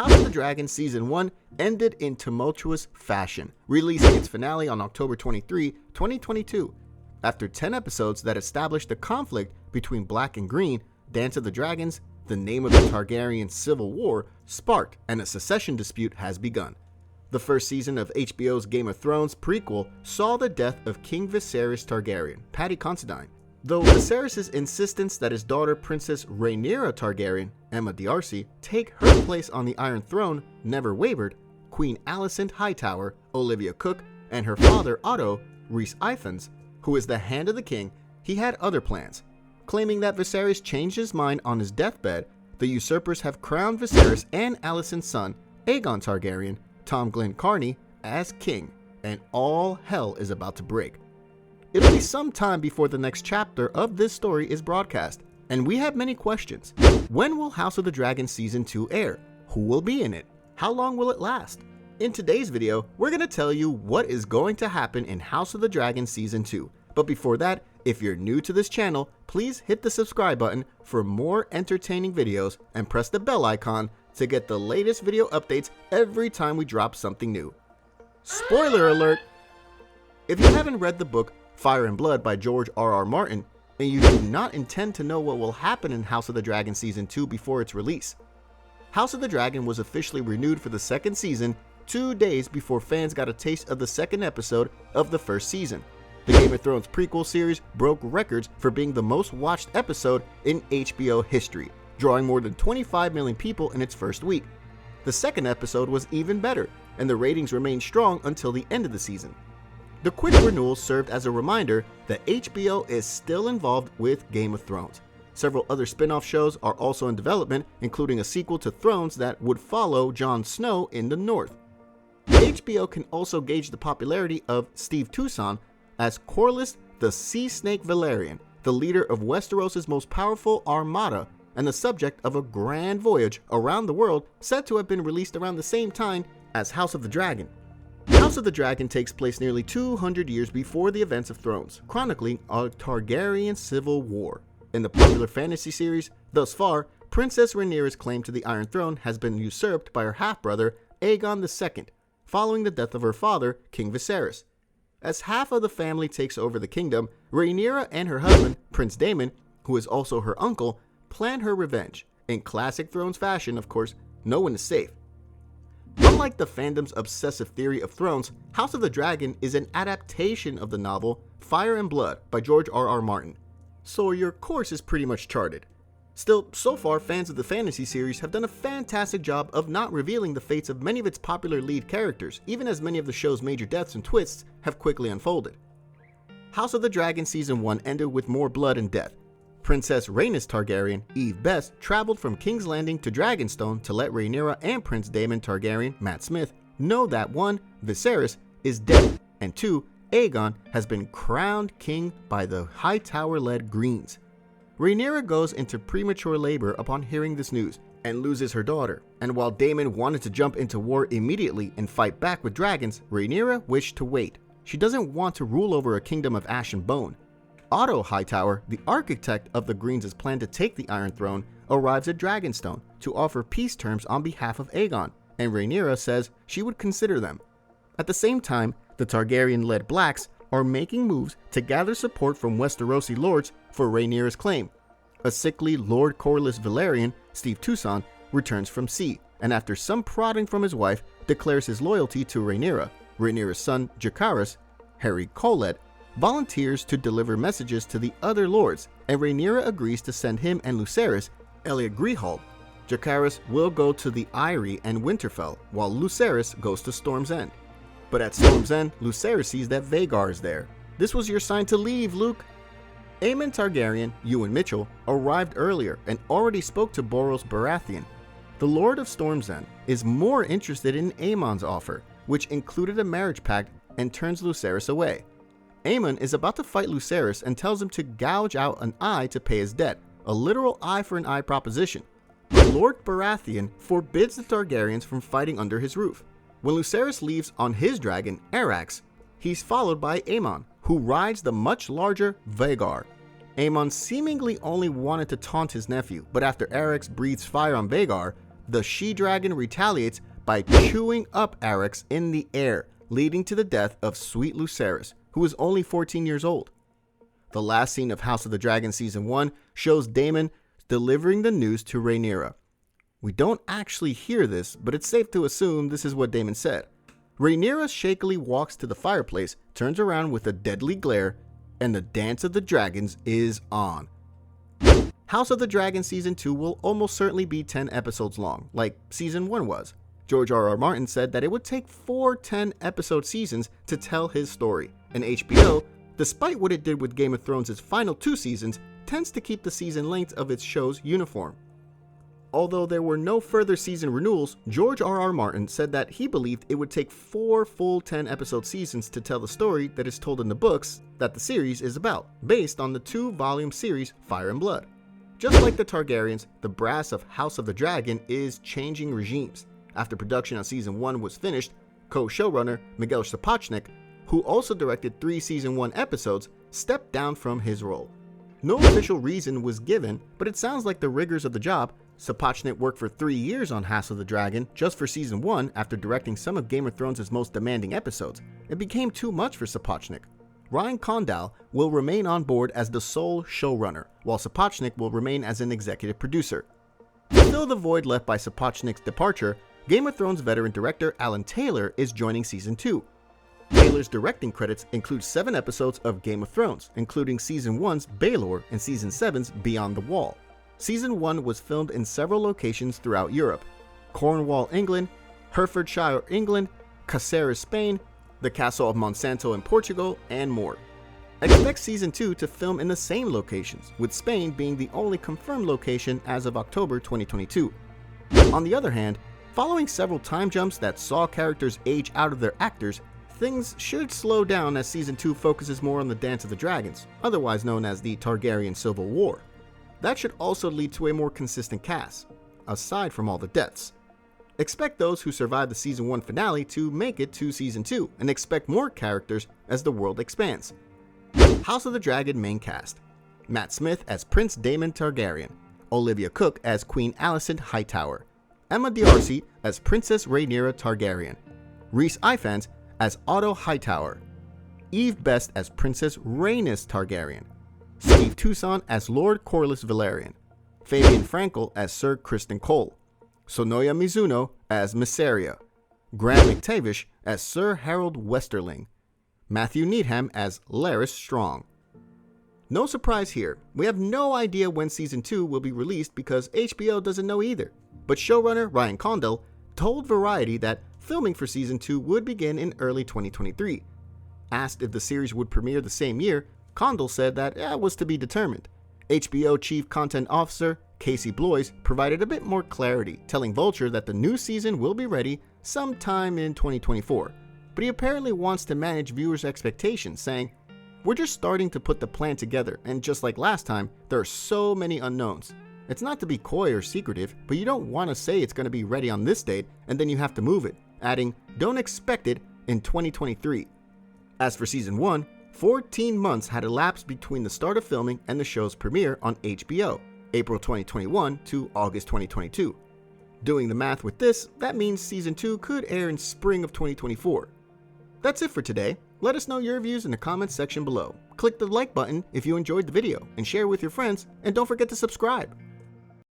House of the Dragon Season 1 ended in tumultuous fashion, releasing its finale on October 23, 2022. After 10 episodes that established the conflict between Black and Green, Dance of the Dragons, the name of the Targaryen civil war sparked and a succession dispute has begun. The first season of HBO's Game of Thrones prequel saw the death of King Viserys Targaryen, Paddy Considine. Though Viserys' insistence that his daughter Princess Rhaenyra Targaryen, Emma D'Arcy, take her place on the Iron Throne never wavered, Queen Alicent Hightower, Olivia Cook, and her father Otto, Rhys Ifans, who is the hand of the king, he had other plans. Claiming that Viserys changed his mind on his deathbed, the usurpers have crowned Viserys and Alicent's son, Aegon Targaryen, Tom Glenn Carney, as king, and all hell is about to break. It'll be some time before the next chapter of this story is broadcast, and we have many questions. When will House of the Dragon Season 2 air? Who will be in it? How long will it last? In today's video, we're going to tell you what is going to happen in House of the Dragon Season 2. But before that, if you're new to this channel, please hit the subscribe button for more entertaining videos and press the bell icon to get the latest video updates every time we drop something new. Spoiler alert! If you haven't read the book Fire and Blood by George R.R. Martin, and you do not intend to know what will happen in House of the Dragon Season 2 before its release. House of the Dragon was officially renewed for the second season 2 days before fans got a taste of the second episode of the first season. The Game of Thrones prequel series broke records for being the most watched episode in HBO history, drawing more than 25 million people in its first week. The second episode was even better, and the ratings remained strong until the end of the season. The quick renewal served as a reminder that HBO is still involved with Game of Thrones. Several other spin-off shows are also in development, including a sequel to Thrones that would follow Jon Snow in the North. HBO can also gauge the popularity of Steve Toussaint as Corlys the Sea Snake Valyrian, the leader of Westeros' most powerful armada and the subject of a grand voyage around the world said to have been released around the same time as House of the Dragon. House of the Dragon takes place nearly 200 years before the events of Thrones, chronicling a Targaryen civil war. In the popular fantasy series, thus far, Princess Rhaenyra's claim to the Iron Throne has been usurped by her half-brother Aegon II, following the death of her father, King Viserys. As half of the family takes over the kingdom, Rhaenyra and her husband, Prince Daemon, who is also her uncle, plan her revenge. In classic Thrones fashion, of course, no one is safe. Unlike the fandom's obsessive theory of Thrones, House of the Dragon is an adaptation of the novel Fire and Blood by George R.R. Martin, so your course is pretty much charted. Still, so far fans of the fantasy series have done a fantastic job of not revealing the fates of many of its popular lead characters, even as many of the show's major deaths and twists have quickly unfolded. House of the Dragon Season 1 ended with more blood and death. Princess Rhaenys Targaryen, Eve Best, traveled from King's Landing to Dragonstone to let Rhaenyra and Prince Daemon Targaryen, Matt Smith, know that 1. Viserys is dead, and 2. Aegon has been crowned king by the Hightower-led Greens. Rhaenyra goes into premature labor upon hearing this news and loses her daughter, and while Daemon wanted to jump into war immediately and fight back with dragons, Rhaenyra wished to wait. She doesn't want to rule over a kingdom of ash and bone. Otto Hightower, the architect of the Greens' plan to take the Iron Throne, arrives at Dragonstone to offer peace terms on behalf of Aegon, and Rhaenyra says she would consider them. At the same time, the Targaryen-led Blacks are making moves to gather support from Westerosi lords for Rhaenyra's claim. A sickly Lord Corlys Velaryon, Steve Toussaint, returns from sea, and after some prodding from his wife, declares his loyalty to Rhaenyra. Rhaenyra's son, Jacaerys, Harry Colet, volunteers to deliver messages to the other lords, and Rhaenyra agrees to send him and Lucerys, Elia Greyhall. Jacaerys will go to the Eyrie and Winterfell, while Lucerys goes to Storm's End. But at Storm's End, Lucerys sees that Vhagar is there. This was your sign to leave, Luke. Aemon Targaryen, Ewan Mitchell, arrived earlier and already spoke to Borros Baratheon. The Lord of Storm's End is more interested in Aemon's offer, which included a marriage pact, and turns Lucerys away. Aemon is about to fight Lucerys and tells him to gouge out an eye to pay his debt, a literal eye for an eye proposition. But Lord Baratheon forbids the Targaryens from fighting under his roof. When Lucerys leaves on his dragon, Arax, he's followed by Aemon, who rides the much larger Vhagar. Aemon seemingly only wanted to taunt his nephew, but after Arax breathes fire on Vhagar, the she-dragon retaliates by chewing up Arrax in the air, leading to the death of sweet Lucerys, who was only 14 years old. The last scene of House of the Dragon Season 1 shows Daemon delivering the news to Rhaenyra. We don't actually hear this, but it's safe to assume this is what Daemon said. Rhaenyra shakily walks to the fireplace, turns around with a deadly glare, and the Dance of the Dragons is on. House of the Dragon Season 2 will almost certainly be 10 episodes long, like Season 1 was. George R.R. Martin said that it would take 4 10-episode seasons to tell his story, and HBO, despite what it did with Game of Thrones' final 2 seasons, tends to keep the season length of its shows uniform. Although there were no further season renewals, George R.R. Martin said that he believed it would take 4 full 10-episode seasons to tell the story that is told in the books that the series is about, based on the 2-volume series Fire and Blood. Just like the Targaryens, the brass of House of the Dragon is changing regimes. After production on Season 1 was finished, co-showrunner Miguel Sapochnik, who also directed 3 Season 1 episodes, stepped down from his role. No official reason was given, but it sounds like the rigors of the job. Sapochnik worked for 3 years on House of the Dragon just for Season 1 after directing some of Game of Thrones' most demanding episodes. It became too much for Sapochnik. Ryan Condal will remain on board as the sole showrunner, while Sapochnik will remain as an executive producer. To fill the void left by Sapochnik's departure, Game of Thrones veteran director Alan Taylor is joining Season 2. Taylor's directing credits include 7 episodes of Game of Thrones, including Season 1's Baelor and Season 7's Beyond the Wall. Season 1 was filmed in several locations throughout Europe: Cornwall, England, Herefordshire, England, Caceres, Spain, the Castle of Monsanto in Portugal, and more. Expect Season 2 to film in the same locations, with Spain being the only confirmed location as of October 2022. On the other hand, following several time jumps that saw characters age out of their actors, things should slow down as Season 2 focuses more on the Dance of the Dragons, otherwise known as the Targaryen Civil War. That should also lead to a more consistent cast, aside from all the deaths. Expect those who survived the Season 1 finale to make it to Season 2, and expect more characters as the world expands. House of the Dragon main cast: Matt Smith as Prince Daemon Targaryen, Olivia Cooke as Queen Alicent Hightower, Emma D'Arcy as Princess Rhaenyra Targaryen, Rhys Ifans as Otto Hightower, Eve Best as Princess Rhaenys Targaryen, Steve Toussaint as Lord Corlys Velaryon, Fabian Frankel as Sir Criston Cole, Sonoya Mizuno as Mysaria, Graham McTavish as Sir Harold Westerling, Matthew Needham as Larys Strong. No surprise here, we have no idea when Season 2 will be released because HBO doesn't know either, but showrunner Ryan Condal told Variety that filming for Season 2 would begin in early 2023. Asked if the series would premiere the same year, Condal said that it was to be determined. HBO Chief Content Officer Casey Bloys provided a bit more clarity, telling Vulture that the new season will be ready sometime in 2024, but he apparently wants to manage viewers' expectations, saying, "We're just starting to put the plan together, and just like last time, there are so many unknowns. It's not to be coy or secretive, but you don't want to say it's going to be ready on this date and then you have to move it," adding, "Don't expect it in 2023. As for Season 1, 14 months had elapsed between the start of filming and the show's premiere on HBO, April 2021 to August 2022. Doing the math with this, that means Season 2 could air in spring of 2024. That's it for today. Let us know your views in the comments section below. Click the like button if you enjoyed the video and share with your friends, and don't forget to subscribe.